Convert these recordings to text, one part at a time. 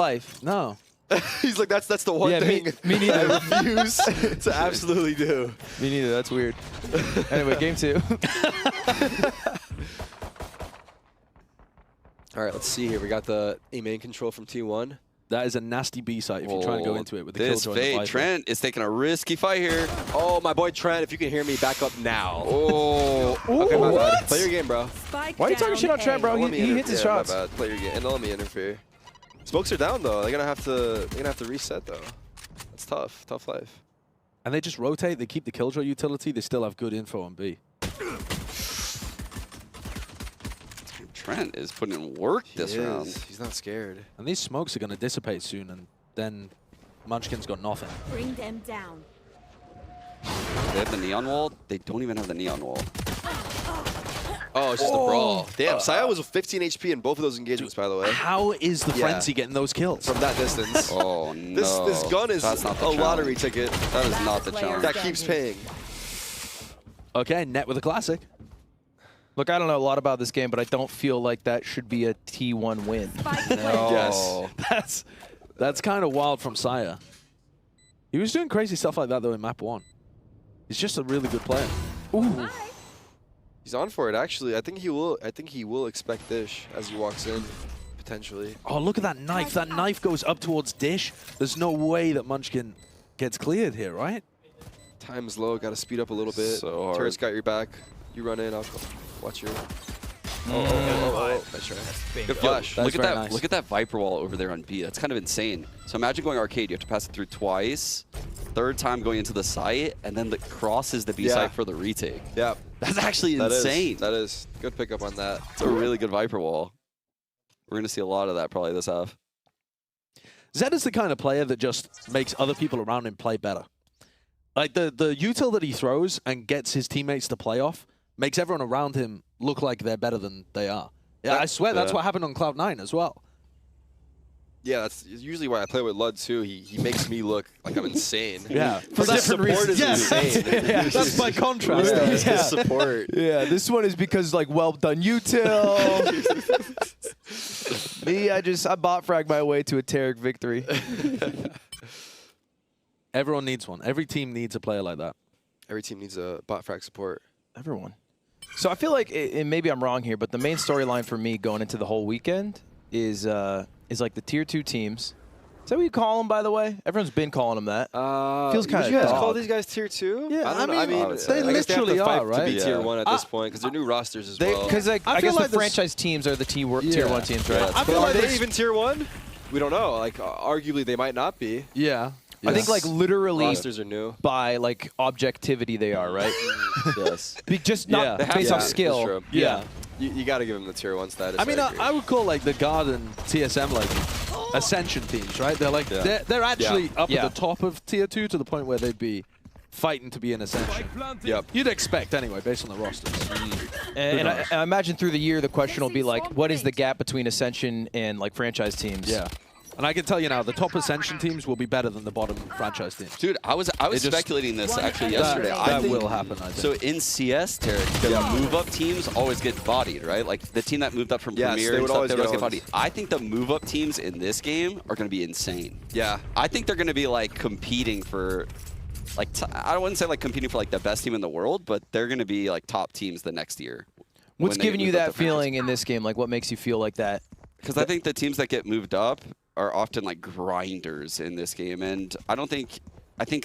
life. No. He's like, that's the one thing me neither. I refuse to absolutely do. Me neither. That's weird. Anyway, game 2. All right, let's see here. We got the A main control from T1. That is a nasty B site if you're trying to go into it with the Killjoy. This fade, Trent is taking a risky fight here. Oh, my boy Trent, if you can hear me, back up now. Oh, Okay, my bad. What? Play your game, bro. Why are you talking shit on Trent, bro? He hits his shots. My bad. Play your game, and don't let me interfere. Smokes are down though. They're gonna have to reset though. That's tough. Tough life. And they just rotate. They keep the Killjoy utility. They still have good info on B. Trent is putting in work this round. He's not scared. And these smokes are going to dissipate soon, and then Munchkin's got nothing. Bring them down. They have the neon wall. They don't even have the neon wall. Oh, it's just the brawl. Damn, Saya was 15 HP in both of those engagements, by the way. How is the Frenzy getting those kills? From that distance. Oh, no. This gun is That's not the a lottery challenge. ticket. That is not the challenge. That keeps paying. Okay, net with a classic. Look, I don't know a lot about this game, but I don't feel like that should be a T1 win. Yes. That's kind of wild from Saya. He was doing crazy stuff like that, though, in map 1. He's just a really good player. Ooh. He's on for it, actually. I think he will expect Dish as he walks in, potentially. Oh, look at that knife. That knife goes up towards Dish. There's no way that Munchkin gets cleared here, right? Time is low. Got to speed up a little bit. So hard. Turret's got your back. You run in. I'll watch your... Oh. Nice try. Good flash. That's Look at very that! nice. Look at that Viper wall over there on B. That's kind of insane. So imagine going arcade. You have to pass it through twice. Third time going into the site, and then the crosses the B site for the retake. Yeah. That's actually insane. That is. Good pickup on that. It's a really good Viper wall. We're going to see a lot of that probably this half. Zed is the kind of player that just makes other people around him play better. Like, the util that he throws and gets his teammates to play off makes everyone around him look like they're better than they are. Yeah, I swear that's what happened on Cloud9 as well. Yeah, that's usually why I play with Lud, too. He makes me look like I'm insane. Yeah. For different reasons. Yes. Insane. That's by contrast. Yeah, it's his support. Yeah, this one is because, like, well done util. Me, I bot frag my way to a Tarik victory. Everyone needs one. Every team needs a player like that. Every team needs a bot frag support. Everyone. So I feel like, and maybe I'm wrong here, but the main storyline for me going into the whole weekend is like the tier 2 teams. Is that what you call them, by the way? Everyone's been calling them that. Feels kind of you guys dog. call these guys tier 2? Yeah, I mean, they I guess they literally have to fight are, right? to be tier Yeah. 1 at this point because they're new rosters as well. Because I feel guess like the franchise teams are the tier 1 teams, right? Yeah, I feel but like are they there's- even tier 1? We don't know. Like, arguably, they might not be. Yeah. I think like literally Rosters are new. by like objectivity they are, right? Yes. Just not Yeah. based Yeah, off that's skill. true. Yeah. You got to give them the tier 1 status. I mean, agree. I would call like the Guard and TSM like Ascension teams, right? They're like they're actually up Yeah. at the top of tier 2 to the point where they'd be fighting to be in Ascension. Yep. You'd expect anyway, based on the rosters. And I imagine through the year the question will be like, what is the gap between Ascension and like franchise teams? Yeah. And I can tell you now, the top Ascension teams will be better than the bottom franchise teams. Dude, I was just- speculating this actually yesterday. That I think, will happen, I think. So in CS, Tarik, the move-up teams always get bodied, right? Like the team that moved up from Yes, Premier they and would stuff, always they would always get get bodied. I think the move-up teams in this game are going to be insane. Yeah. I think they're going to be like competing for, like, I wouldn't say like competing for like the best team in the world, but they're going to be like top teams the next year. What's when they giving you move up that to franchise. feeling in this game? Like what makes you feel like that? Because I think the teams that get moved up are often like grinders in this game, and I think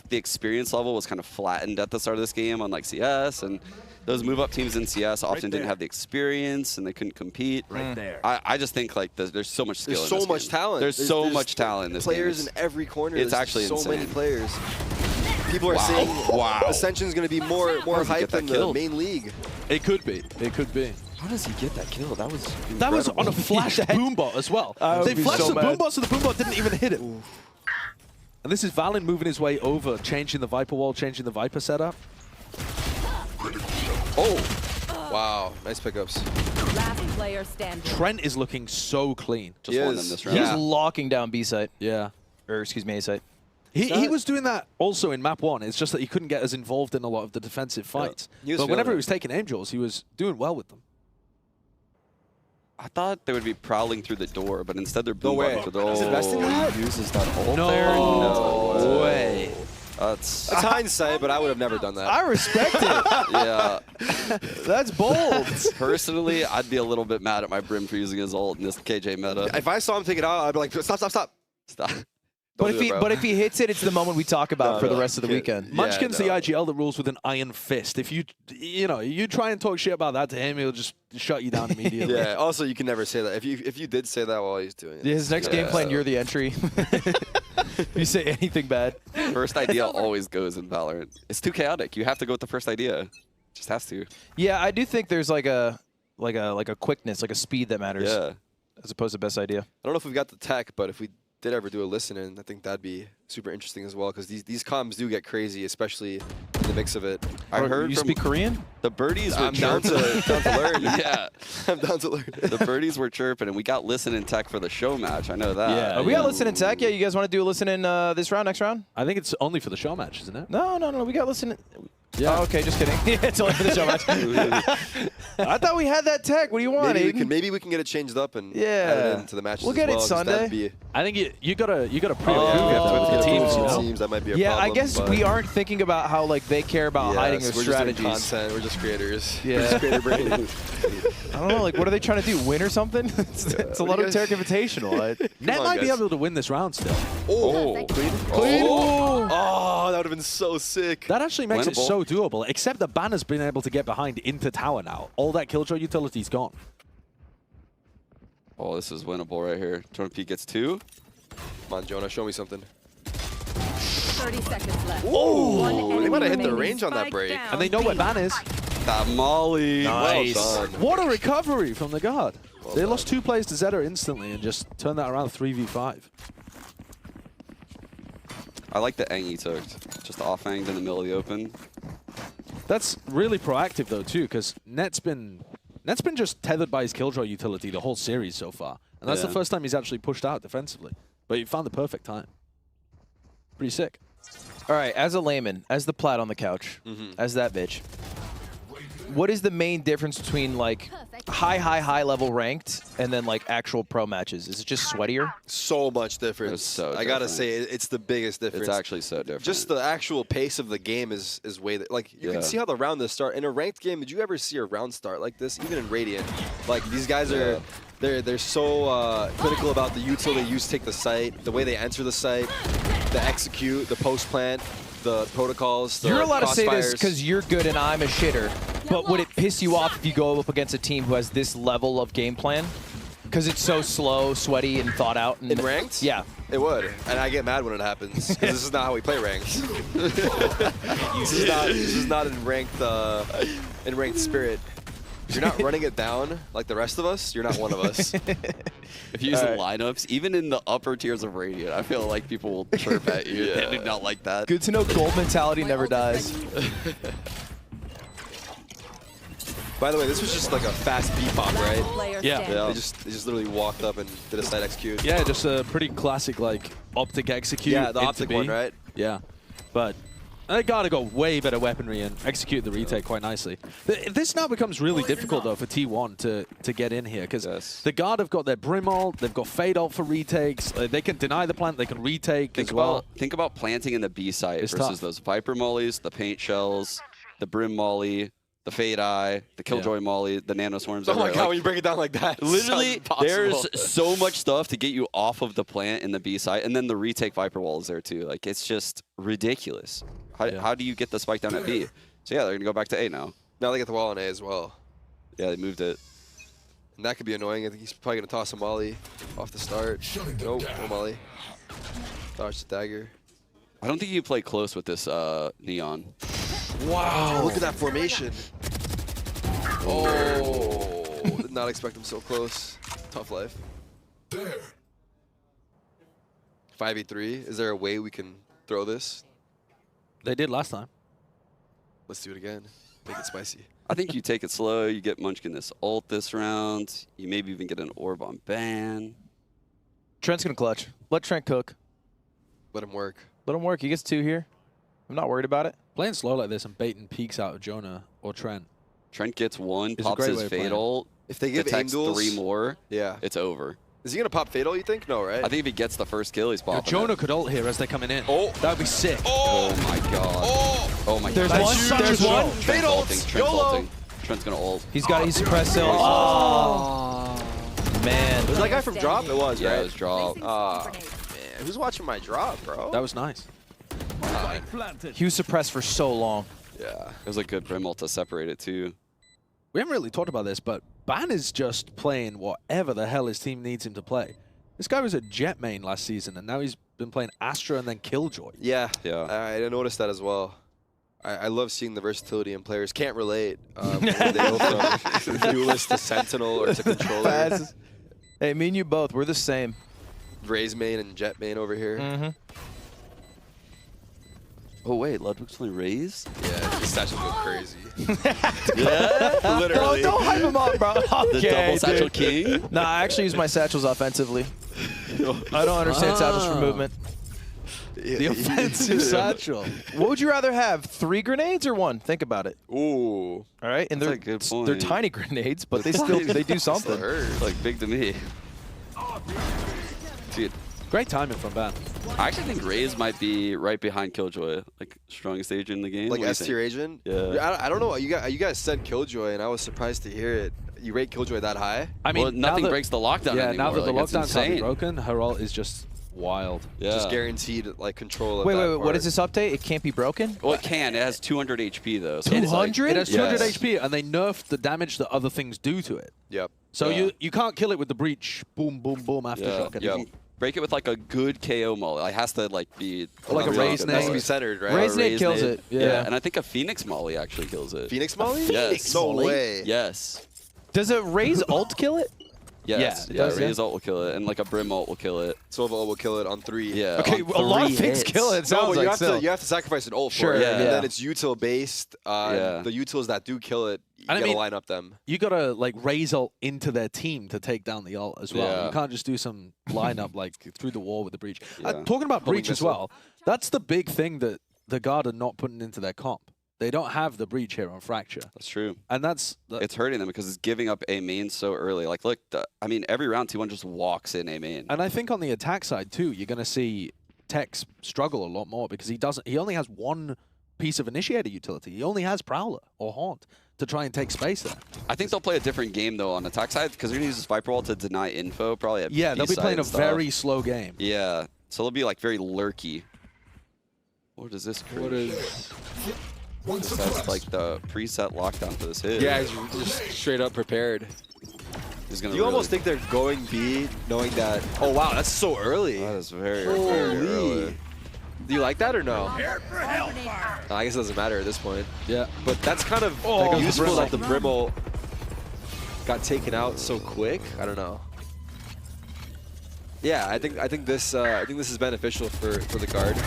the experience level was kind of flattened at the start of this game on like CS, and those move-up teams in CS often didn't have the experience and they couldn't compete. I just think like there's so much skill. There's in so this much game. talent. There's so much talent in this players game. in every corner. It's There's actually so many insane. players. People are saying Ascension's going to be more does he hype get that than the kill? main league. It could be. It could be. How does he get that kill? That was That was on a incredible. flash boombot as well. would They be flashed so the mad. boombot, so the boombot didn't even hit him. And this is Valen moving his way over, changing the Viper wall, changing the Viper setup. Oh, wow. Nice pickups. Last player standing. Trent is looking so clean. Just won them this round. He's Yeah. locking down B site, Yeah. or excuse me, A site. He was doing that also in map 1. It's just that he couldn't get as involved in a lot of the defensive fights. He was But whenever feeling he was taking aim jewels, he was doing well with them. I thought they would be prowling through the door, but instead they're boom way. through the Is it best in that? He uses that ult No. there? No way. That's That's hindsight, but I would have never done that. I respect it. yeah. That's bold. Personally, I'd be a little bit mad at my Brim for using his ult in this KJ meta. If I saw him take it out, I'd be like, stop, stop, stop. Stop. But Don't do it, bro. if he hits it, it's the moment we talk about for the rest of the weekend. Munchkin's no. the IGL that rules with an iron fist. If you try and talk shit about that to him, he'll just shut you down immediately. Yeah. Also, you can never say that. If you did say that while he's doing it. His next game plan, you're the entry. You say anything bad. First idea always goes in Valorant. It's too chaotic. You have to go with the first idea. Just has to. Yeah, I do think there's like a quickness, like a speed that matters, Yeah. as opposed to best idea. I don't know if we've got the tech, but if we did ever do a listen-in, I think that'd be super interesting as well, because these comms do get crazy, especially in the mix of it. I heard you from speak Korean? the birdies were I'm down chirping. to learn. Yeah. I'm down to learn. The birdies were chirping, and we got listen in tech for the show match. I know that. Yeah. We got listen in tech. Yeah, you guys want to do a listen in this round, next round? I think it's only for the show match, isn't it? No. We got listen in. Yeah. Oh, okay, just kidding. Yeah, it's only for the show match. I thought we had that tech. What do you want, Maybe we can get it changed up and Yeah. add it into the matches. We'll as get it well, 'cause Sunday. that'd be- I think you gotta pre-approve Oh. with the teams. You know? Teams, that might be a Yeah, problem. I guess but we aren't thinking about how like they care about hiding their we're strategies. Just doing content. We're just creators. Yeah. We're just creator brain. I don't know, like what are they trying to do? Win or something? It's a What lot do of you Tarik Invitational. Net on, might be guys. able to win this round still. Oh, Clean. oh, that would have been so sick. That actually makes it Winnable. so doable, except the banner's been able to get behind into tower now. All that Killjoy utility's gone. Oh, this is winnable right here. Turn P gets 2. Come on, Jonah, show me something. 30 seconds left. Oh, One they enemy might have hit the remaining. range on that Spike break. down. And they know where B. Ban is. That Molly. Nice. Well done. What a recovery from the guard. Well They done. lost 2 players to Zeta instantly and just turned that around 3v5. I like the ang he took. Just off-anged in the middle of the open. That's really proactive though too, because Net's been just tethered by his Killjoy utility the whole series so far. And that's the Yeah. first time he's actually pushed out defensively. But he found the perfect time. Pretty sick. All right, as a layman, as the plat on the couch, as that bitch, what is the main difference between like high level ranked and then like actual pro matches? Is it just sweatier? So much difference. It's so I gotta different. say, it's the biggest difference. It's actually so different. Just the actual pace of the game is way that, like, you Yeah. can see how the round is start. In a ranked game, did you ever see a round start like this? Even in Radiant, like these guys are, they're so clinical about the util they use to take the site, the way they enter the site, the execute, the post plant, the protocols. The You're allowed to say this crossfires. because you're good and I'm a shitter. But would it piss you off if you go up against a team who has this level of game plan? Because it's so slow, sweaty, and thought out. And in ranked, Yeah. it would, and I get mad when it happens because this is not how we play ranked. this is not in ranked spirit. If you're not running it down like the rest of us, you're not one of us. if you use the lineups, even in the upper tiers of Radiant, I feel like people will chirp at you. Yeah. They do not like that. Good to know gold mentality never dies. By the way, this was just like a fast B-pop, right? Player Yeah. standing. They just literally walked up and did a side execute. Yeah, just a pretty classic like optic execute. Yeah, the into optic B. one, right? Yeah, but they gotta go way better weaponry and execute the retake quite nicely. This now becomes really difficult though for T1 to get in here because Yes. the guard have got their Brim ult, they've got Fade ult for retakes. They can deny the plant, they can retake as well. Think about planting in the B site It's versus tough. those Viper mollies, the paint shells, the Brim molly, the Fade Eye, the Killjoy molly, the Nano Swarms. Oh my everywhere. god, Like, when you break it down like that, it literally, sounds impossible. there's so much stuff to get you off of the plant in the B site, and then the retake Viper wall is there too. Like, it's just ridiculous. How do you get the spike down at B? So yeah, they're gonna go back to A now. Now they get the wall on A as well. Yeah, they moved it. And that could be annoying. I think he's probably going to toss a molly off the start. Nope, no molly. Dodge the dagger. I don't think you play close with this Neon. Wow, look at that formation. Oh, did not expect him so close. Tough life. 5v3. Is there a way we can throw this? They did last time. Let's do it again. Make it spicy. I think you take it slow. You get Munchkin this ult this round. You maybe even get an orb on ban. Trent's going to clutch. Let Trent cook. Let him work. Let him work. He gets 2 here. I'm not worried about it. Playing slow like this and baiting peeks out of Jonah or Trent. Trent gets 1, It's a pops great his way of playing Fade it. ult, If they give aim detects duels, 3 more, yeah. it's over. Is he gonna pop Fatal, you think? No, right? I think if he gets the first kill, he's Yo, popping Jonah it. could ult here as they're coming in. Oh. That would be sick. Oh my god. Oh my There's god. one. There's one. Trent's Fatal. ulting. Trent's YOLO. ulting. Trent's gonna ult. He's got he's suppressed still. Oh, man. Was that guy from Drop? It was, Yeah, right? it was drop. Man, who's watching my drop, bro? That was nice. He was suppressed for so long. Yeah. It was a good brim ult to separate it too. We haven't really talked about this, but Ban is just playing whatever the hell his team needs him to play. This guy was a Jet main last season, and now he's been playing Astra and then Killjoy. Yeah. Yeah. I noticed that as well. I love seeing the versatility in players. Can't relate when they go from duelist to sentinel or to controller. Hey, me and you both, we're the same. Raze main and Jet main over here. Mm-hmm. Oh wait, Ludwig's playing Raze? Yeah, his stats go crazy. Yeah. Literally. Don't hype him up, bro. The Okay, double satchel dude. king? Nah, I actually use my satchels offensively. I don't understand satchels for movement. The offensive satchel. What would you rather have, 3 grenades or 1? Think about it. Ooh. All right, and That's they're a good they're point. tiny grenades, but they still they do something. Hurt. Like big to me. Dude, Great timing from Ban. I actually think Raze might be right behind Killjoy, like strongest agent in the game. Like What do you S tier think? agent? Yeah. I don't know. You guys said Killjoy, and I was surprised to hear it. You rate Killjoy that high? I mean, Well, now nothing that- breaks the lockdown Yeah, anymore. now that the like, it's lockdown's have been insane. broken, her ult is just wild. Yeah. Just guaranteed like control of Wait, that wait, wait. What part. is this update? It can't be broken? Well, it can. It has 200 HP though. So it's like- 200? It has 200 Yes. HP, and they nerfed the damage that other things do to it. Yep. So Yeah. you can't kill it with the breach, boom, boom, boom, aftershock. Yeah. anymore. You can break it with like a good KO molly. It has to like be Like a on raise top. It has to be nade. centered, right? Raise A nade raise kills nade. it. Yeah. Yeah. And I think a Phoenix molly actually kills it. Phoenix Molly? Yes. No Molly? way. Yes. Does a raise ult kill it? Yes. Yeah, it Yeah. does, yeah. Raise ult will kill it, and like a brim ult will kill it. Silva will kill it on 3. Yeah. Okay, on a lot of 3 things hits. kill it. No, Sounds but like still. you have to sacrifice an ult Sure, for it, yeah. and yeah. then it's util based. Yeah. The utils that do kill it, you And I gotta mean- line up them. You gotta like raise ult into their team to take down the ult as well. Yeah. You can't just do some lineup like through the wall with the breach. Yeah. Talking about Homing breach as missile. well, that's the big thing that the Guard are not putting into their comp. They don't have the breach here on Fracture, That's true. and that's It's hurting them because it's giving up A main so early. Like, look, I mean, every round T1 just walks in A main. And I think on the attack side too, you're going to see Tex struggle a lot more because he only has one piece of initiator utility. He only has Prowler or Haunt to try and take space there. I think they'll play a different game though on attack side because they're gonna use this Viper wall to deny info probably. At Yeah, they'll be B-side playing a and stuff. very slow game. Yeah, so they'll be like very lurky. What is this? What is? That's like the preset lockdown for this hit. Yeah, he's just straight up prepared. He's gonna. You almost really- think they're going B, knowing that. Oh wow, that's so early. That is very, very Holy. early. Do you like that or no? I guess it doesn't matter at this point. Yeah. But that's kind of There goes the useful Brimble. that the Brimble got taken out so quick. I don't know. Yeah, I think this is beneficial for the Guard.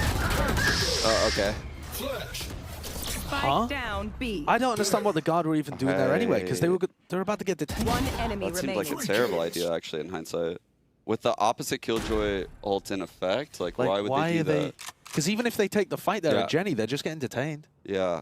Okay. Spike Huh? down B. I don't understand what the Guard were even doing there anyway because they're about to get detained. One enemy That seemed remaining. like a terrible idea actually in hindsight. With the opposite Killjoy ult in effect, like why would they do that? Because even if they take the fight there Yeah. at Jenny, they're just getting detained. Yeah.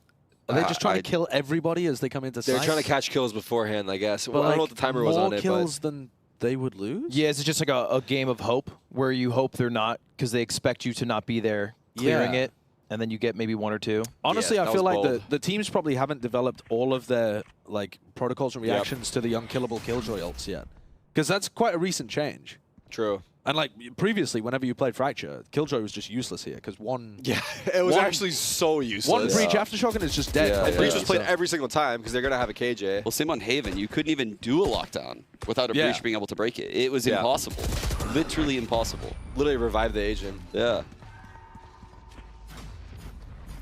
Are they just trying I- to kill everybody as they come into They're sight? trying to catch kills beforehand, I guess. But Well, I don't know like, what the timer was more on it, kills but than they would lose. Yeah, is it just like a game of hope where you hope they're not because they expect you to not be there clearing Yeah. it, and then you get maybe 1 or 2? Honestly, Yeah, I that feel was like bold. the teams probably haven't developed all of their like protocols and reactions to the unkillable Killjoy ults yet, because that's quite a recent change. true. And like previously, whenever you played Fracture, Killjoy was just useless here because one Yeah, it was One- actually so useless. one breach Yeah. aftershock and it's just dead. Yeah, And yeah. Breach was played So- every single time because they're gonna have a KJ. Well, same on Haven. You couldn't even do a lockdown without a Yeah. breach being able to break it. It was Yeah. impossible. Literally impossible. Literally revive the agent. Yeah.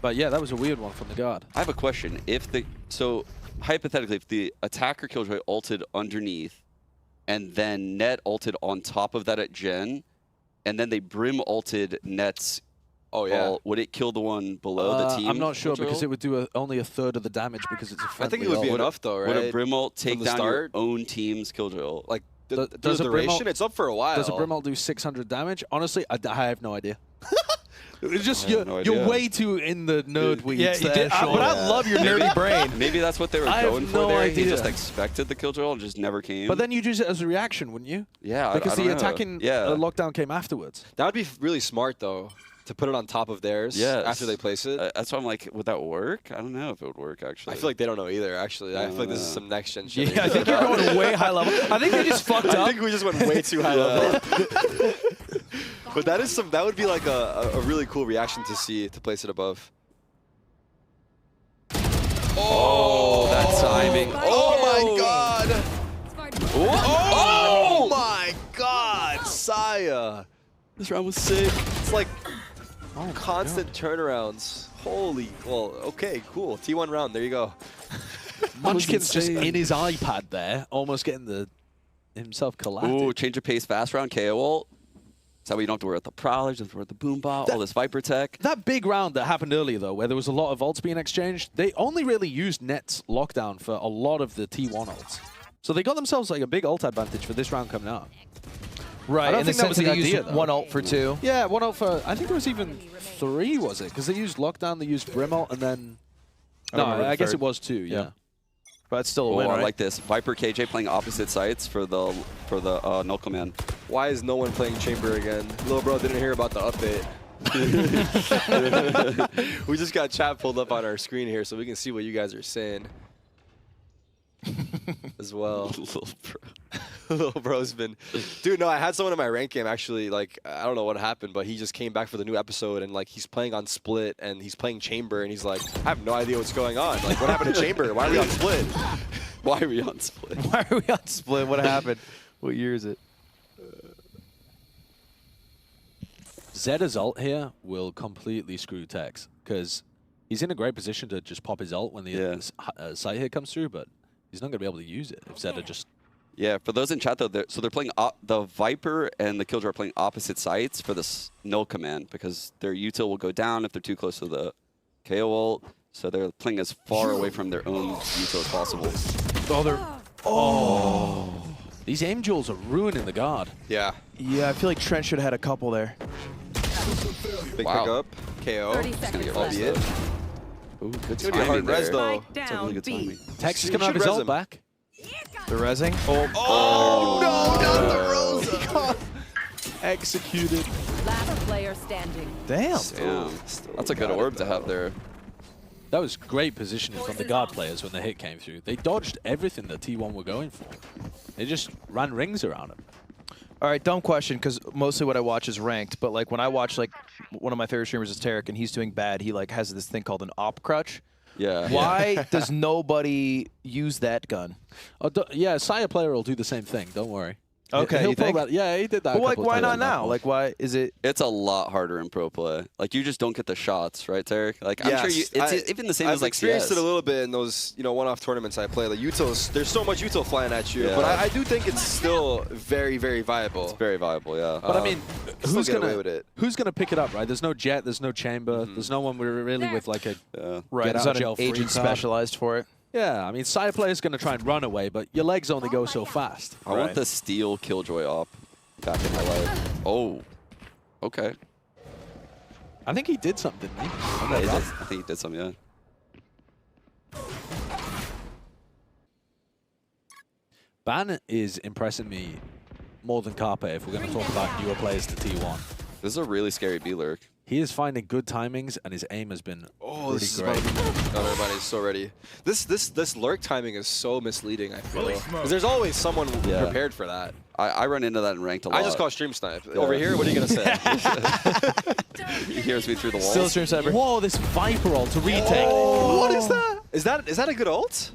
But yeah, that was a weird one from the Guard. I have a question. So hypothetically, if the attacker Killjoy ulted underneath, and then Net ulted on top of that at Gen, and then they Brim ulted Net's Oh yeah. ult, would it kill the one below the team? I'm not sure Killjoy because ult? it would do only a third of the damage because it's a I friendly think it would be ult. enough though, right? Would a Brim ult take the down your start? own team's Killjoy ult? Like the Does a Brim duration? ult- It's up for a while. Does a Brim ult do 600 damage? Honestly, I have no idea. It's just I have no you're idea. way too in the nerd weeds Yeah, you there, did. Sean. But I love your nerdy brain. Maybe that's what they were I have going for no there. idea. He just expected the Killjoy and just never came. But then you'd use it as a reaction, wouldn't you? yeah, Because I don't the know. attacking lockdown came afterwards. That would be really smart, though, to put it on top of theirs Yes. after they place it. That's why I'm like, would that work? I don't know if it would work, actually. I feel like they don't know either, actually. I feel like this is some next-gen shit. Yeah, I think you're going way high level. I think they just fucked I up. think we just went way too high level. But that would be like a really cool reaction to see, to place it above. Oh, that timing. Oh my god! Oh, my god, Saya! this round was sick. It's like constant turnarounds. Holy, well, okay, cool. T1 round, there you go. Munchkin's just insane. in his iPad there, almost getting himself collapsed. Ooh, change of pace, fast round, KO ult. So you don't have to worry about the Prowlers, you don't have to worry about the Boombot, all this Viper tech. That big round that happened earlier, though, where there was a lot of ults being exchanged, they only really used Net's lockdown for a lot of the T1 ults. So they got themselves like a big ult advantage for this round coming out. Right, I don't in the think that sense was that the they idea, used though. one ult for 2. Yeah, one ult for, I think there was even 3, was it? Because they used lockdown, they used Brim ult, and then... I don't No, remember the I guess third. it was 2, yeah. But it's still a Oh, win, I right? like this. Viper KJ playing opposite sites for the Null Command. Why is no one playing Chamber again? Little bro didn't hear about the update. We just got chat pulled up on our screen here so we can see what you guys are saying. As well. Little bro. Little bro's been... Dude, no, I had someone in my rank game actually, like, I don't know what happened, but he just came back for the new episode and, like, he's playing on Split and he's playing Chamber and he's like, I have no idea what's going on. Like, what happened to Chamber? Why are we on Split? Why are we on Split? Why are we on Split? What happened? What year is it? Zedda's ult here will completely screw Tex, because he's in a great position to just pop his ult when the side hit comes through, but he's not going to be able to use it if Zedda just... Yeah, for those in chat though, they're playing the Viper and the Killjoy are playing opposite sites for this Null Command because their util will go down if they're too close to the KO ult. So they're playing as far away from their own util as possible. Oh, they're... These aim duels are ruining the guard. Yeah. Yeah, I feel like Trent should have had a couple there. Big Wow. pickup. KO. 30 It's gonna seconds get left. Albeit. Ooh, good It's gonna be a hard timing res there. though. Spike That's a really down good B. timing. Tex is You going to have should his res ult him. back. The rezzing. Oh, Oh, no, not the Rosa. Executed. Last player standing. damn. Damn. That's a good orb to have there. That was great positioning from the guard players when the hit came through. They dodged everything that T1 were going for. They just ran rings around him. All right, dumb question, because mostly what I watch is ranked. But like when I watch like one of my favorite streamers is Tarik, and he's doing bad, he like has this thing called an op crutch. Yeah. Why does nobody use that gun? Oh, yeah, Saya player will do the same thing. Don't worry. Okay, He'll you pull think? that. Yeah, he did that. But a like, couple of why times not in that now? match. Like, why is it? It's a lot harder in pro play. Like you just don't get the shots, right, Tarik? Like I'm sure you. It's even the same I've as like experienced CS. it a little bit in those, one-off tournaments I play. Like utils, there's so much util flying at you, Yeah. but I do think it's still very, very viable. It's very viable, yeah. But I mean, still who's get away gonna with it. who's gonna pick it up, right? There's no Jet, there's no Chamber, there's no one we're really with like a Right, get there's out not jail an free agent card. specialized for it. Yeah, I mean, Saya player's gonna try and run away, but your legs only go so fast. I want Right. the steel Killjoy op back in my life. Oh, okay. I think he did something, didn't he? On Yeah, that he run. did. I think he did some, yeah. Ban is impressing me more than Carpe if we're going to talk about newer players to T1. This is a really scary B-lurk. He is finding good timings, and his aim has been Oh, pretty this is great. Oh, everybody's so ready. This lurk timing is so misleading, I feel. Because there's always someone Yeah. prepared for that. I run into that in ranked a lot. I just call stream snipe. Over here, what are you going to say? He hears me through the walls. Still stream cyber. Whoa, this Viper ult to retake. What is that? Is that a good ult?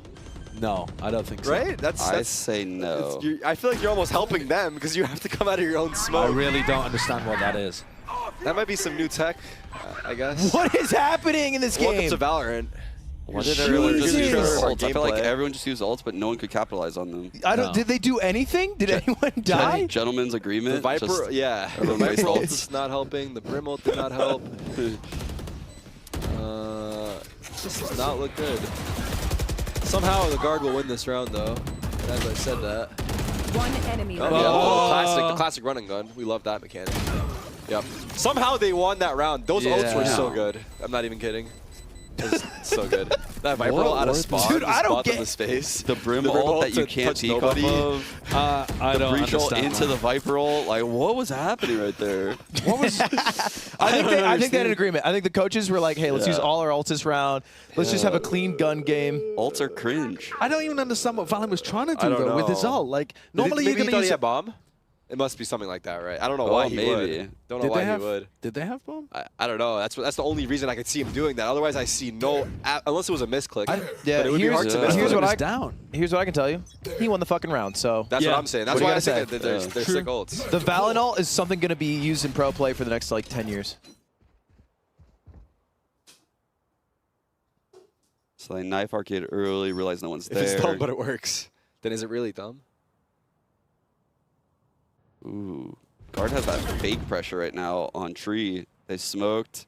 No, I don't think so. Right? I say no. I feel like you're almost helping them because you have to come out of your own I smoke. really don't understand what that is. That might be some new tech, I guess. What is happening in this Welcome game? to Valorant. Why did You're everyone just really use sure of our ults? I feel like gameplay. everyone just used ults, but no one could capitalize on them. I don't. No. Did they do anything? Did anyone die? Gentleman's agreement. The Viper, just- yeah. The everyone wastes Viper ult ults. is not helping. The Brim ult did not help. This does not look good. Somehow the guard will win this round, though. As I said that. One enemy Oh, remaining. yeah, the classic running gun. We love that mechanic. Yep. Somehow they won that round. Those ults were Yeah. so good. I'm not even kidding. It was so good. That Viper ult out of spawn. Dude, I don't in get- the space. The Brim ult that you to can't touch peek off nobody. of. I The don't breach ult understand into that. the Viper ult. Like, what was happening right there? What was? I think they had an agreement. I think the coaches were like, hey, let's use all our ults this round. Let's just have a clean gun game. Ults are cringe. I don't even understand what Valen was trying to do don't though with his know. ult. Like normally Maybe you're he gonna thought use he had bomb? It must be something like that, right? I don't know Oh, why he maybe. would. Don't know why he would. Did they have bomb? I don't know. That's the only reason I could see him doing that. Otherwise, I see no... unless it was a misclick. Yeah, but it would be here's- hard to yeah. miss. here's It what was I- down. Here's what I can tell you. He won the fucking round, so. That's Yeah. what I'm saying. That's What do you why I gotta think say? that they're sick ults. The Valen ult is something going to be used in pro play for the next, like, 10 years. So they knife arcade early, realize no one's If there. it's dumb, but it works, then is it really dumb? Ooh. Guard has that fake pressure right now on Tree. They smoked.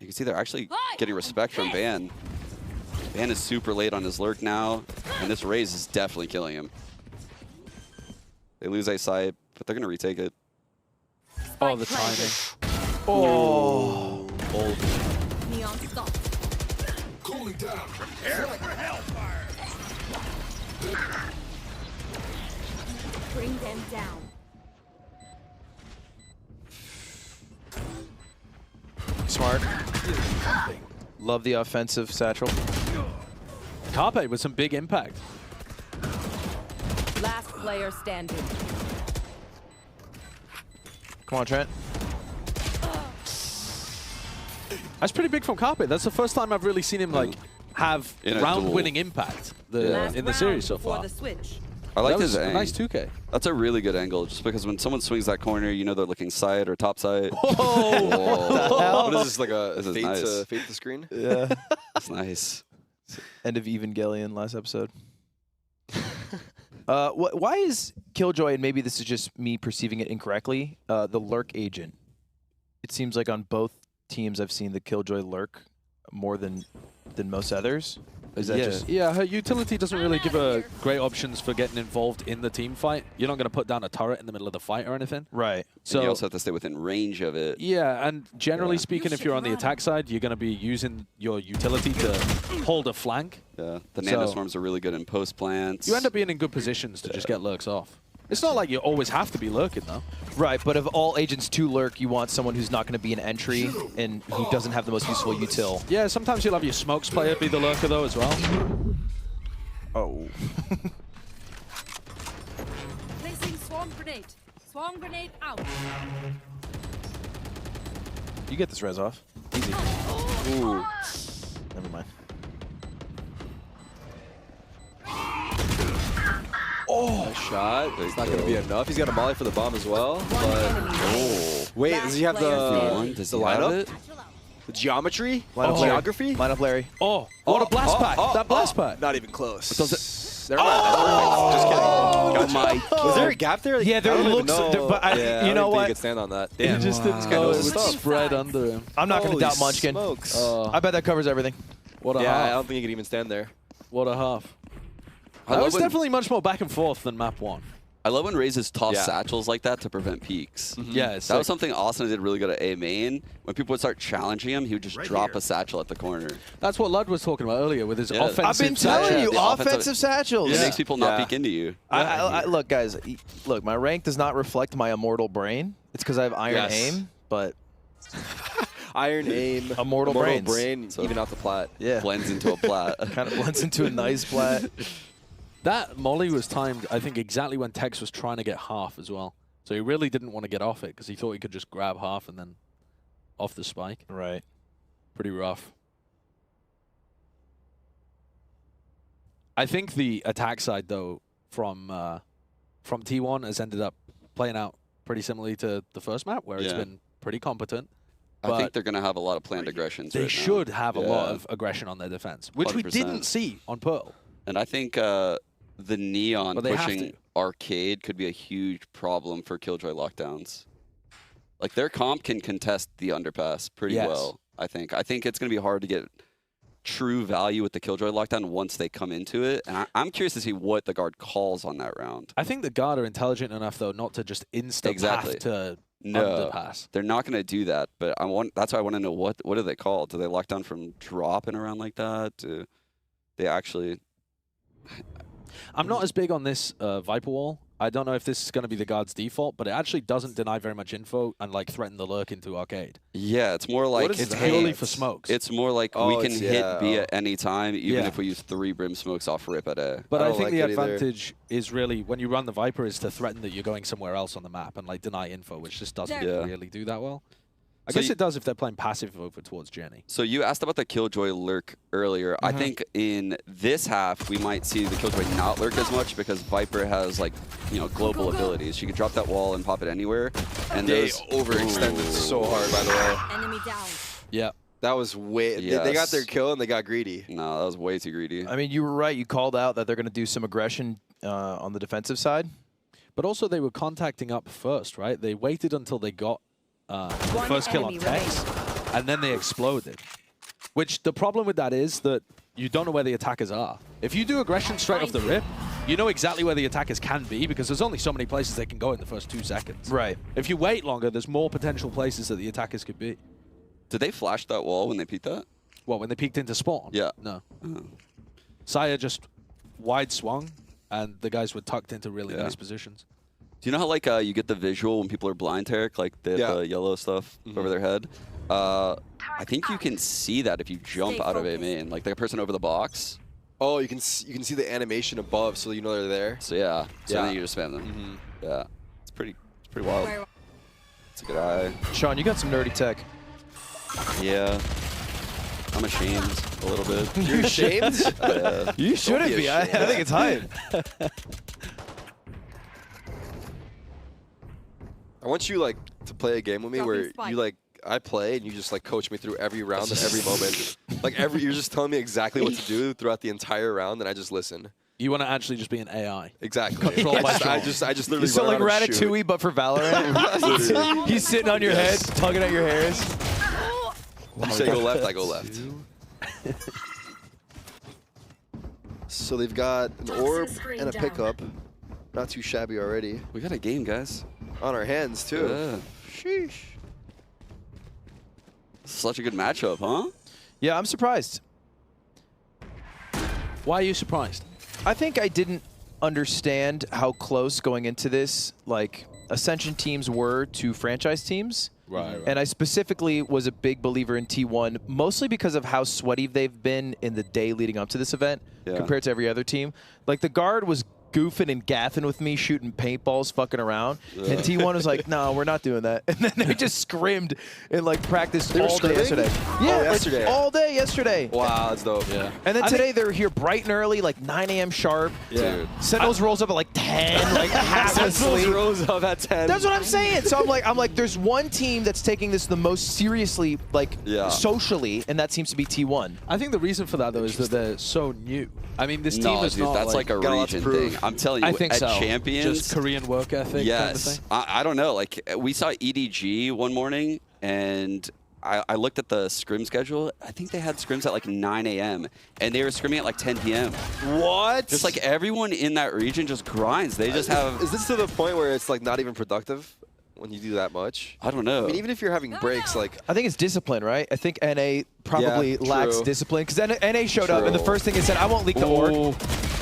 You can see they're actually getting respect from Ban. Ban is super late on his lurk now, and this raise is definitely killing him. They lose a side, but they're going to retake it. Oh, the timing. Oh. Old. Neon stop. Cooling down. Prepare for hellfire. Bring them down. Smart. Love the offensive satchel. Carpe with some big impact. Last player standing. Come on, Trent. That's pretty big from Carpe. That's the first time I've really seen him like have In a round-winning impact Last in the round series so before far. the switch. I like That his was a aim. nice 2K. That's a really good angle, just because when someone swings that corner, you know they're looking side or top side. Oh, What is this, like a This is fade, nice. to, fade to screen? Yeah. That's nice. End of Evangelion last episode. Why is Killjoy, and maybe this is just me perceiving it incorrectly, the lurk agent? It seems like on both teams I've seen the Killjoy lurk more than most others. Is that just... Yeah, her utility doesn't really give her great options for getting involved in the team fight. You're not going to put down a turret in the middle of the fight or anything. Right. So So you also have to stay within range of it. yeah, and generally Yeah. speaking, if you're on the attack side, you're going to be using your utility to hold a flank. Yeah, the So- nanoswarms are really good in post plants. You end up being in good positions to just get lurks off. It's not like you always have to be lurking, though. Right, but of all agents to lurk, you want someone who's not going to be an entry and who doesn't have the most useful util. Yeah, sometimes you'll have your smokes player be the lurker, though, as well. Oh. Placing swarm grenade. Swarm grenade out. You get this res off. Easy. Ooh. Never mind. Nice shot. It's not going to be enough. He's got a molly for the bomb as well. One But enemy. wait, Last does he have player the, standing. Does the he have lineup? it? The geometry? Line up The Larry. geography? Line up Larry. Oh, what a blast pack. That blast pack. Not even close. Does it? Never mind. That's perfect. Just kidding. Gotcha. Was there a gap there? Yeah, there I don't even looks- know. there- but I- yeah, you I know don't think what? he could stand on that. Damn. He just didn't guy Oh, knows it his would stuff. spread under him. I'm not going to Holy doubt Munchkin. smokes. I bet that covers everything. What a Yeah, I half. don't think he could even stand there. What a half. I That love was when- definitely much more back and forth than map 1. I love when Razes toss Yeah. satchels like that to prevent peaks. Yeah, it's That was sick. something Austin did really good at A main. When people would start challenging him, he would just drop a satchel at the corner. That's what Lud was talking about earlier with his Yeah. offensive. I've been satchel. telling you, the offensive satchels. It makes people not Yeah. peek into you. Look, guys, look, my rank does not reflect my immortal brain. It's because I have iron Yes. aim, but Iron aim. Immortal brains. brain, So- even out the plat. yeah, Blends into a plat. kind of blends into a nice plat. That molly was timed, I think, exactly when Tex was trying to get half as well. So he really didn't want to get off it because he thought he could just grab half and then off the spike. Right. Pretty rough. I think the attack side, though, from T1 has ended up playing out pretty similarly to the first map, where it's Yeah. been pretty competent. I But think they're going to have a lot of planned aggressions they right now. should have a lot Yeah. of aggression on their defense, which we 100%. didn't see on Pearl. And I think the Neon But they have pushing to. Arcade could be a huge problem for Killjoy lockdowns. Like, their comp can contest the underpass pretty Yes. well, I think. I think it's going to be hard to get true value with the Killjoy lockdown once they come into it. And I'm curious to see what the guard calls on that round. I think the guard are intelligent enough, though, not to just insta Exactly. path to No, underpass. they're not going to do that. But that's why I want to know what do they call? Do they lock down from dropping around like that? Do they actually? I'm not as big on this Viper wall. I don't know if this is going to be the guard's default, but it actually doesn't deny very much info and like threaten the lurk into arcade. Yeah, it's more like It's purely for smokes. It's more like we can hit B at any time, even if we use 3 brim smokes off rip at A. But I think like the it advantage is really when you run the Viper is to threaten that you're going somewhere else on the map and like deny info, which just doesn't really do that well. I guess it does if they're playing passive over towards Journey. So you asked about the Killjoy lurk earlier. I think in this half we might see the Killjoy not lurk as much because Viper has like global abilities. She can drop that wall and pop it anywhere. And They there's overextended so hard, by the way. Enemy down. Yeah. That was way. They got their kill and they got greedy. No, that was way too greedy. I mean, you were right. You called out that they're going to do some aggression on the defensive side. But also they were contacting up first, right? They waited until they got first kill on Tex, and then they exploded. Which the problem with that is that you don't know where the attackers are. If you do aggression straight off the rip, you know exactly where the attackers can be because there's only so many places they can go in the first 2 seconds. Right. If you wait longer, there's more potential places that the attackers could be. Did they flash that wall when they peeked that? What, when they peeked into spawn? Yeah. No. Saya just wide swung, and the guys were tucked into really nice positions. Do you know how like you get the visual when people are blind, Tarik? Like they have the yellow stuff over their head? I think you can see that if you jump out of A main, like the person over the box. Oh, you can see the animation above, so you know they're there. So then you just spam them. Yeah, it's pretty wild. It's a good eye. Sean, you got some nerdy tech. Yeah, I'm ashamed a little bit. You're ashamed? Yeah. You shouldn't be. I think it's hype. I want you to play a game with me where you I play and you just coach me through every round and every moment. You're just telling me exactly what to do throughout the entire round and I just listen. You want to actually just be an AI. Exactly. Controlled by I just literally So run like around and shoot. Ratatouille, but for Valorant. He's sitting on your head, tugging at your hairs. You say go left, I go left. So they've got an orb and a pickup. Not too shabby already. We got a game, guys. On our hands, too. Yeah. Sheesh. Such a good matchup, huh? Yeah, I'm surprised. Why are you surprised? I think I didn't understand how close going into this, Ascension teams were to franchise teams. Right. And I specifically was a big believer in T1, mostly because of how sweaty they've been in the day leading up to this event compared to every other team. The guard was goofing and gaffing with me, shooting paintballs, fucking around. And T1 was like, no, we're not doing that. And then they just scrimmed and practiced all day yesterday. Yeah, yesterday. All day yesterday. Wow, that's dope. Yeah. And then today they're here bright and early, 9 a.m. sharp. Yeah. Sentinels rolls up at 10, half asleep. Rose up at 10. That's what I'm saying. So I'm like, there's one team that's taking this the most seriously, socially, and that seems to be T1. I think the reason for that, though, is that they're so new. I mean, this team No, is dude, not that's like a got a lot to region prove. thing. I'm telling you, I think at so. Champions, just Korean work ethic kind of thing. I don't know. We saw EDG one morning, and I looked at the scrim schedule. I think they had scrims at 9 a.m., and they were scrimming at 10 p.m. What? Just everyone in that region just grinds. They just have... Is this to the point where it's not even productive when you do that much? I don't know. I mean, even if you're having breaks, I think it's discipline, right? I think NA probably lacks true. discipline because NA showed up and the first thing it said, I won't leak the org.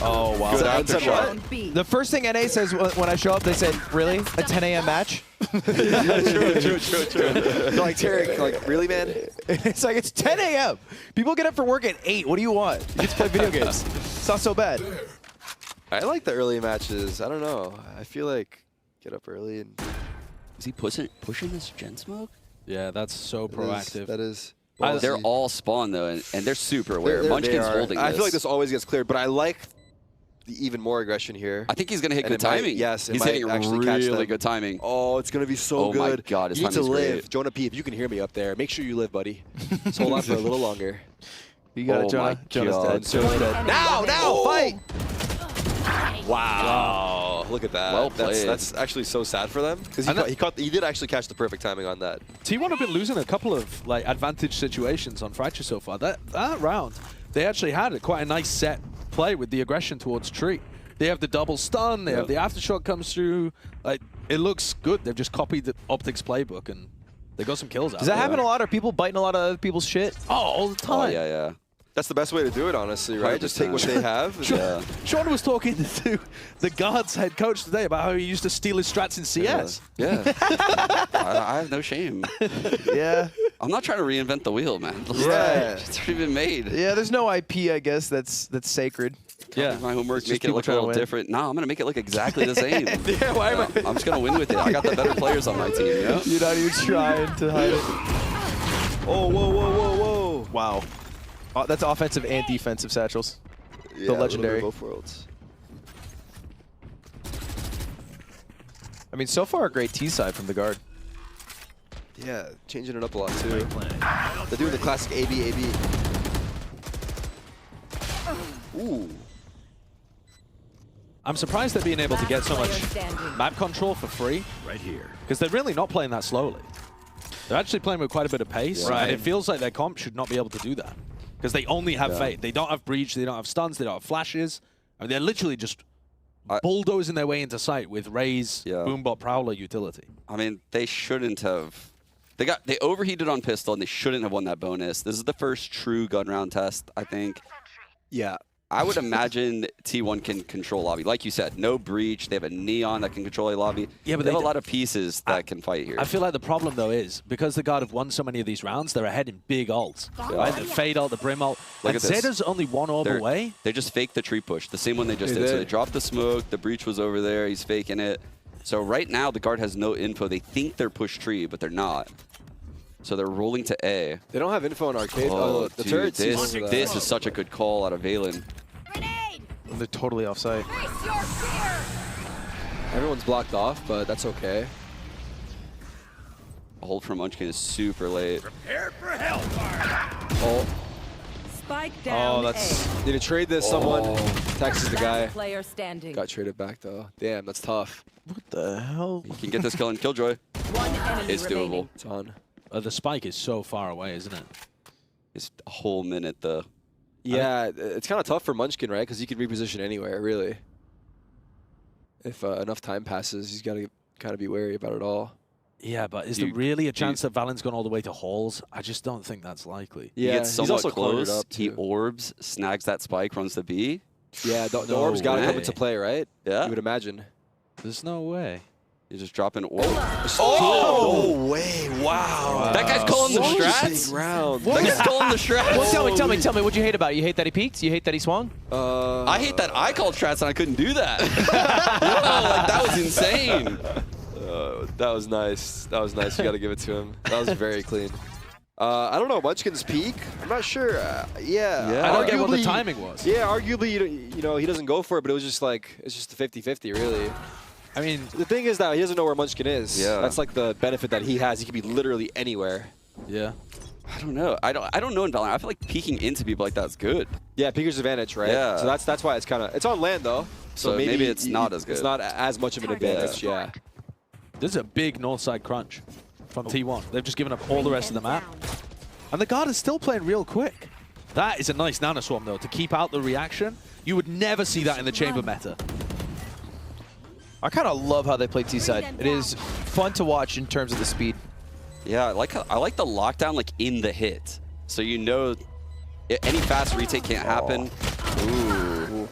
Oh, wow. Good That- answer, shot. The first thing NA says when I show up, they said, really? A 10 a.m. match? True. They're like, Tarik, really, man? It's it's 10 a.m. People get up for work at 8. What do you want? You get to play video games. It's not so bad. I like the early matches. I don't know. I feel like get up early and... Is he pushing this gen smoke? Yeah, that's so proactive. That is. They're all spawn, though, and they're super aware. Munchkin's holding this. I feel like this always gets cleared, but I like the even more aggression here. I think he's going to hit And good it might- timing. yes, it he's might hitting actually catch really them. good timing. Oh, it's going to be so Oh good. my God, his you need to timing's live. great. Jonah P, if you can hear me up there, make sure you live, buddy. Just hold on for a little longer. You got Oh it, Jonah. my Jonah's God. dead. Jonah's dead. Now, fight! Wow. Look at that. Well played. That's actually so sad for them. Because he did actually catch the perfect timing on that. T1 have been losing a couple of advantage situations on Fracture so far. That round, they actually had quite a nice set play with the aggression towards Tree. They have the double stun, they have the aftershock comes through. it looks good. They've just copied the Optics playbook and they got some kills out. Does that happen a lot? Are people biting a lot of other people's shit? Oh, all the time. Oh, yeah. That's the best way to do it, honestly, right? Just take what they have. Yeah. Sean was talking to the Guards head coach today about how he used to steal his strats in CS. Yeah. I have no shame. Yeah. I'm not trying to reinvent the wheel, man. Yeah. It's already been made. Yeah, there's no IP, I guess, that's sacred. Yeah. My homework, It's make just it people look a trying to little win. different. No, I'm going to make it look exactly the same. Yeah, why am I? I'm just going to win with it. I got the better players on my team, you know? You're not even trying to hide it. Oh, whoa. Wow. That's offensive and defensive satchels. Yeah, legendary. Both worlds. I mean, so far a great T side from the guard. Yeah, changing it up a lot too. They're doing the classic AB. Ooh. I'm surprised they're being able to get so much map control for free. Right here. Because they're really not playing that slowly. They're actually playing with quite a bit of pace. Yeah. And it feels like their comp should not be able to do that. Because they only have Fate. They don't have Breach, they don't have stuns, they don't have flashes. I mean, they're literally just bulldozing their way into sight with Ray's Boombot Prowler utility. I mean, they shouldn't have. They overheated on pistol, and they shouldn't have won that bonus. This is the first true gun round test, I think. Yeah. I would imagine T1 can control lobby. Like you said, no breach. They have a neon that can control a lobby. Yeah, but they have they a lot of pieces that can fight here. I feel like the problem, though, is because the Guard have won so many of these rounds, they're ahead in big ults. Right? The Fade ult, the Brim ult. Look And at this. Zeta's only one orb away. They just faked the tree push, the same one they just They did. So did. they dropped the smoke, the breach was over there, he's faking it. So right now, the Guard has no info. They think they're push tree, but they're not. So they're rolling to A. They don't have info on arcade. Oh, The dude, turret this is such a good call out of Valen. Grenade! They're totally offside. Face your fear! Everyone's blocked off, but that's okay. A hold from Munchkin is super late. Prepare for hellfire. Oh, Spike down. Oh, that's... need to trade this. Someone. Texas the guy. Player standing. Got traded back though. Damn, that's tough. What the hell? You can get this kill in Killjoy. One enemy It's remaining. doable. It's on. The spike is so far away, isn't it? It's a whole minute though. Yeah, it's kind of tough for Munchkin, right? Because he can reposition anywhere, really. If enough time passes, he's got to kind of be wary about it all. Yeah, but is there really a chance that Valen's gone all the way to halls? I just don't think that's likely. He Yeah, gets he's somewhat also cornered close. up, He too. orbs, snags that spike, runs to B. Yeah, the No orb's got to come way. into play, right? Yeah. You would imagine. There's no way. He's just dropping orb. Oh! No way! Wow. That guy's calling the Big strats? round. That guy's calling the strats. Well, tell me, what'd you hate about it? You hate that he peeked? You hate that he swung? I hate that I called strats and I couldn't do that. Like, that was insane. That was nice. That was nice. You got to give it to him. That was very clean. I don't know. Munchkin's peak. I'm not sure. Yeah. I don't get what the Arguably- timing was. Yeah, arguably, you know, he doesn't go for it, but it was just like, it's just a 50-50, really. I mean, The thing is that he doesn't know where Munchkin is. Yeah. That's like the benefit that he has. He can be literally anywhere. yeah. I don't know. I don't know in Valorant. I feel like peeking into people like that's good. Yeah, Peeker's advantage, right? Yeah. So that's why it's kind of, it's on land though. So maybe it's not as good. It's not as much of an advantage, yeah. This is a big north side crunch from T1. They've just given up all the rest of the map. And the Guard is still playing real quick. That is a nice Nano Swarm, though, to keep out the reaction. You would never see that in the chamber meta. I kind of love how they play T-side. It is fun to watch in terms of the speed. Yeah, I like the lockdown like in the hit. So you know any fast retake can't happen. Ooh.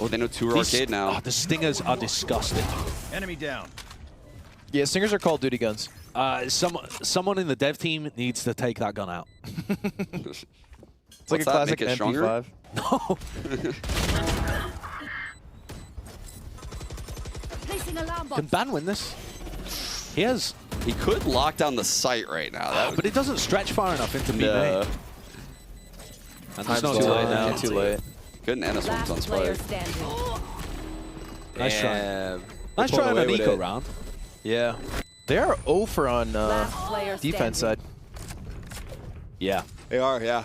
Oh, they know tour arcade now. Oh, the Stingers are disgusting. Enemy down. Yeah, Stingers are Call of Duty guns. Someone in the dev team needs to take that gun out. It's What's like a that, classic make it stronger? MP5. No. Placing alarm box. Can Ban win this? He has, He could lock down the site right now. That would but it doesn't stretch far enough into B no. main. And there's no Too late time now. now. Too late. Good Nano Swarms on Last player spike. standing. Nice try. Damn. Nice They're try on pulling an away with eco it. round. Yeah. They are 0 for on Last player defense standing. side. Yeah. They are, yeah.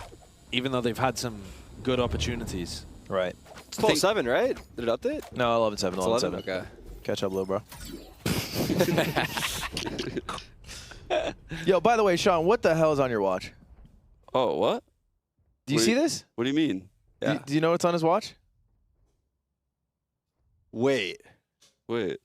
Even though they've had some good opportunities. Right. It's 12-7, right? Did it update? No, 11-7. It's 11? Okay. Catch up, little bro. Yo, by the way, Sean, what the hell is on your watch? Oh, what? Do you see this? What do you mean? Yeah. Do you know what's on his watch? Wait. Wait.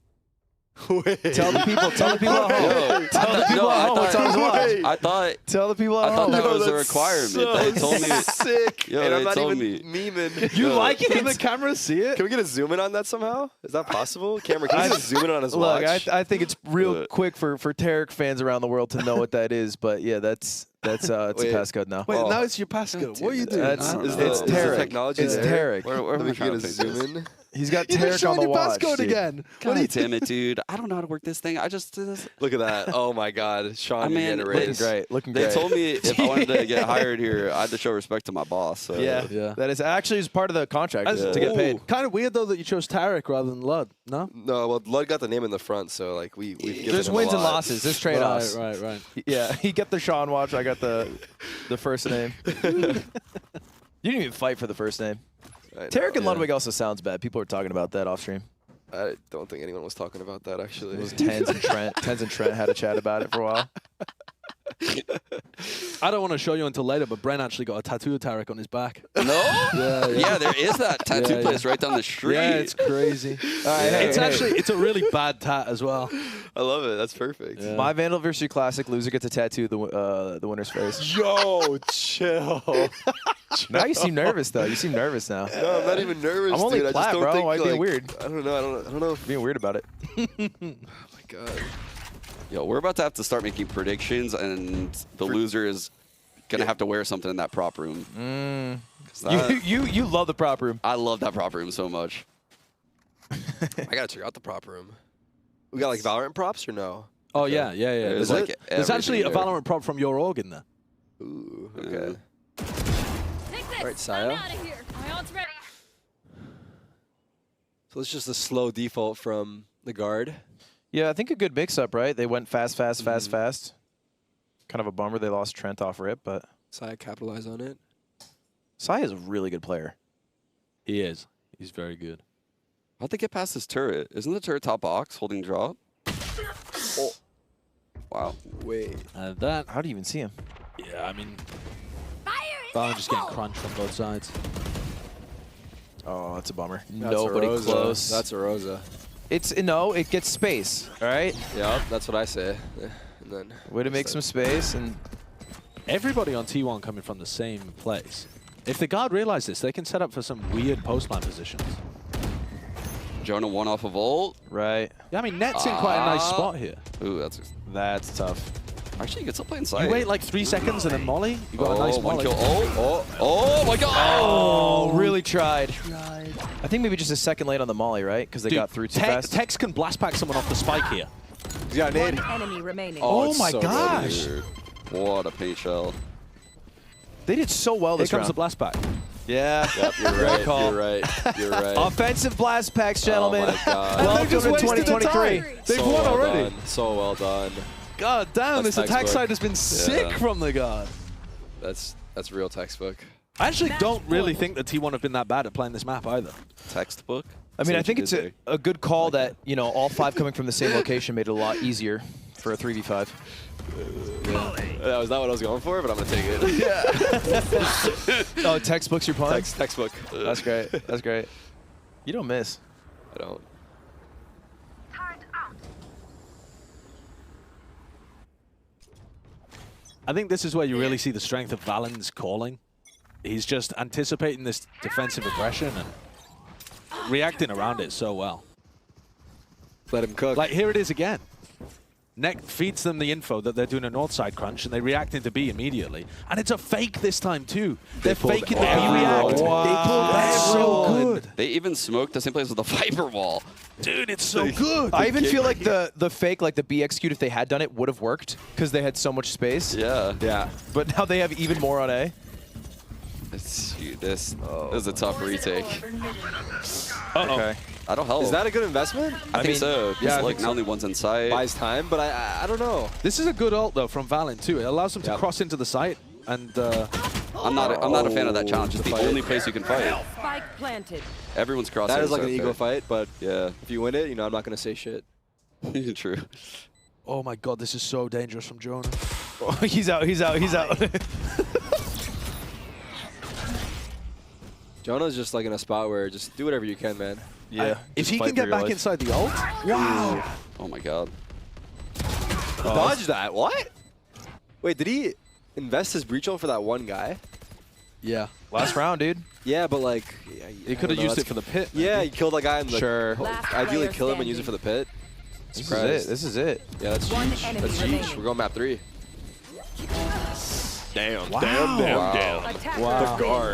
Wait. Tell the people at home. Yo, Tell the people at home what's on his watch. I thought Tell the people at I thought home. that was a that's requirement. so They told me. sick. Yo, and I'm they not told even me. memeing. You Yo. like it? Can the camera see it? Can we get a zoom in on that somehow? Is that possible? Camera, can you just zoom in on his Look, watch? I think it's real quick for Tarik fans around the world to know what that is, but yeah, it's a Wait. passcode now. Wait, Oh. now it's your passcode. What are you doing? That's I don't Is know. the, it's is the Tarik. technology It's there? Tarik. Where Let am me I trying get to a fix zoom this? in. He's got You just Tarik on showed the your watch. passcode dude. again. God damn it, dude. I don't know how to work this thing. I just did this. Look at that. Oh my God. Sean, I you're mean, getting a Looking raise. great. Looking They great. told me if I wanted to get hired here, I had to show respect to my boss. So. Yeah, Yeah. that is actually is part of the contract As- to get paid. Kind of weird though that you chose Tarik rather than Lud. No. No, well, Lud got the name in the front, so like we've given There's him a wins and lot. losses. There's trade-offs. Right. Yeah, he got the Sean watch. I got the first name. You didn't even fight for the first name. I know. Tarik and Yeah. Ludwig also sounds bad. People were talking about that off stream. I don't think anyone was talking about that actually. It was Tens and Trent had a chat about it for a while. I don't want to show you until later, but Bren actually got a tattoo of Tarik on his back. No? Yeah, Yeah, there is that tattoo Yeah, place right down the street. Yeah, it's crazy. It's a really bad tat as well. I love it. That's perfect. Yeah. My Vandalversary Classic loser gets a tattoo of the winner's face. Yo, chill. Now you seem nervous though. You seem nervous now. No, I'm not even nervous, I'm only dude. I flat, just don't bro. think, Why like, being weird? I don't know. I don't know if. Being weird about it. Oh my God. Yo, we're about to have to start making predictions, and the loser is going to have to wear something in that prop room. 'Cause that- You love the prop room. I love that prop room so much. I gotta check out the prop room. We got like Valorant props or no? Oh yeah. There's, There's, like, there's actually a everything there. Valorant prop from your org in there. Ooh, okay. Take this. Alright, Saya. I'm out of here. My ult's ready. So it's just a slow default from the guard. Yeah, I think a good mix-up, right? They went fast. Kind of a bummer they lost Trent off rip, but Saya capitalize on it. Sai is a really good player. He is. He's very good. How'd they get past this turret? Isn't the turret top box holding drop? Oh. Wow. Wait. And that, How do you even see him? yeah, I mean, Fire in Valorant just getting the crunched from both sides. Oh, that's a bummer. That's Nobody a Rosa. close. That's a Rosa. It gets space. All right. Yeah, that's what I say. And then Way to make some space and Everybody on T1 coming from the same place. If the guard realize this, they can set up for some weird post-line positions. Jonah one off of ult. right. Yeah, I mean, Net's in quite a nice spot here. Ooh, that's That's tough. actually you can still play inside. You wait like 3 seconds and then molly. You got a nice one molly. kill ult. Oh my god! Oh, really tried. I think maybe just a second late on the molly, right? Because they Dude, got through too fast. Tex can blast pack someone off the spike here. he's got a nade. enemy remaining. Oh it's my so gosh. ready. Dude, what a paint shell. They did so well Here this comes round. the blast pack. Yeah. Yep, you're Good right. call. You're right. You're right. Offensive blast packs, gentlemen. Oh my God. Welcome to just wasted the 2023. time. They've so won well already. Done. So well done. God damn, That's this attack textbook. side has been sick from the guard. That's real textbook. I actually don't really think that T1 have been that bad at playing this map either. Textbook. I mean, I think it's a good call that, you know, all 5 coming from the same location made it a lot easier for a 3v5. That was not what I was going for, but I'm gonna take it. Oh, textbooks you're playing? Textbook. That's great. That's great. You don't miss. I don't. I think this is where you really see the strength of Valen's calling. He's just anticipating this defensive aggression and reacting around it so well. Let him cook. Like, here it is again. Neck feeds them the info that they're doing a north side crunch, and they react into B immediately. And it's a fake this time, too. They're pulled faking the B everyone. react. Wow. They pulled that so good. They even smoked the same place with the Viper wall. Dude, it's so good. I even feel like the fake, like the B execute, if they had done it, would have worked because they had so much space. Yeah. yeah. But now they have even more on A. This is a tough retake. Okay. That'll help. Is that a good investment? I think mean, so. 'Cause, yeah, I like think not only one's inside. Buys time, but I don't know. This is a good ult, though, from Valen, too. It allows them to Yep. cross into the site. And I'm not a fan of that challenge. It's the the fight. only place you can fight. Spike planted. Everyone's crossing. That is like so an ego fair. fight, but Yeah. if you win it, you know I'm not gonna say shit. True. oh, my God, this is so dangerous from Jonah. Oh, he's out. He's out. He's out. Jonah's just like in a spot where just do whatever you can, man. Yeah. If just he fight can for get your back life. inside the ult, wow. Oh my god. Dodge that. What? Wait, did he invest his breach ult for that one guy? Yeah. Last round, dude. Yeah, but like He could have used it for the pit. Yeah, he killed that guy in the Sure. ideally kill him and use it for the pit. This is it. This is it. Yeah, that's One huge. enemy That's huge. remaining. We're going map 3. Damn, Wow. damn, damn, Wow. damn. Attack Wow. the Guard.